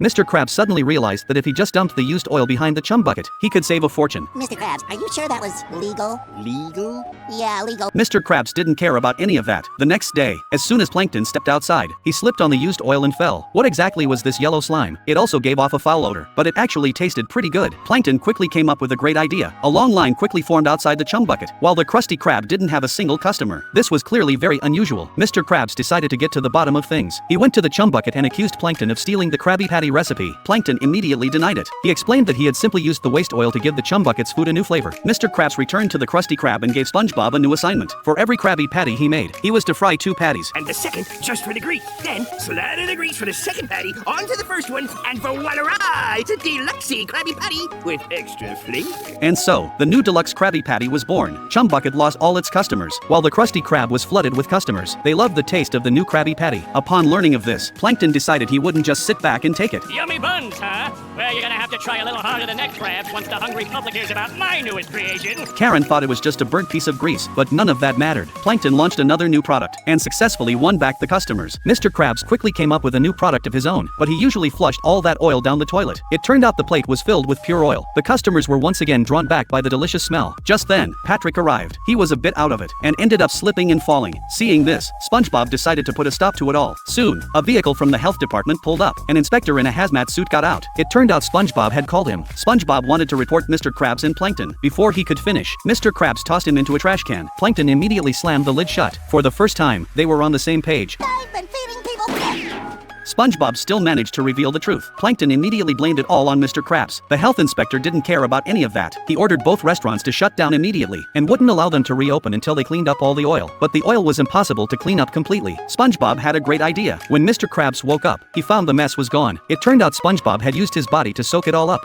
Mr. Krabs suddenly realized that if he just dumped the used oil behind the chum bucket, he could save a fortune. Mr. Krabs, are you sure that was legal? Legal? Yeah, legal. Mr. Krabs didn't care about any of that. The next day, as soon as Plankton stepped outside, he slipped on the used oil and fell. What exactly was this yellow slime? It also gave off a foul odor, but it actually tasted pretty good. Plankton quickly came up with a great idea. A long line quickly formed outside the chum bucket, while the Krusty Krab didn't have a single customer. This was clearly very unusual. Mr. Krabs decided to get to the bottom of things. He went to the chum bucket and accused Plankton of stealing the Krabby Patty recipe. Plankton immediately denied it. He explained that he had simply used the waste oil to give the chum bucket's food a new flavor. Mr. Krabs returned to the Krusty Krab and gave SpongeBob a new assignment. For every Krabby Patty he made, he was to fry 2 patties. And the second just for the grease. Then slather the grease for the second patty onto the first one, and voila! It's a deluxe Krabby Patty with extra flavor. And so, the new deluxe Krabby Patty was born. Chum Bucket lost all its customers, while the Krusty Krab was flooded with customers. They loved the taste of the new Krabby Patty. Upon learning of this, Plankton decided he wouldn't just sit back and take it. Yummy buns, huh? Well, you're gonna have to try a little harder than next, Krabs, once the hungry public hears about my newest creation. Karen thought it was just a burnt piece of grease, but none of that mattered. Plankton launched another new product, and successfully won back the customers. Mr. Krabs quickly came up with a new product of his own, but he usually flushed all that oil down the toilet. It turned out the plate was filled with pure oil. The customers were once again drawn back by the delicious smell. Just then, Patrick arrived. He was a bit out of it, and ended up slipping and falling. Seeing this, SpongeBob decided to put a stop to it all. Soon, a vehicle from the health department pulled up. An inspector in a hazmat suit got out. It turned out SpongeBob had called him. SpongeBob wanted to report Mr. Krabs and Plankton. Before he could finish, Mr. Krabs tossed him into a trash can. Plankton immediately slammed the lid shut. For the first time, they were on the same page. I've been feeding people. SpongeBob still managed to reveal the truth. Plankton immediately blamed it all on Mr. Krabs. The health inspector didn't care about any of that. He ordered both restaurants to shut down immediately, and wouldn't allow them to reopen until they cleaned up all the oil. But the oil was impossible to clean up completely. SpongeBob had a great idea. When Mr. Krabs woke up, he found the mess was gone. It turned out SpongeBob had used his body to soak it all up.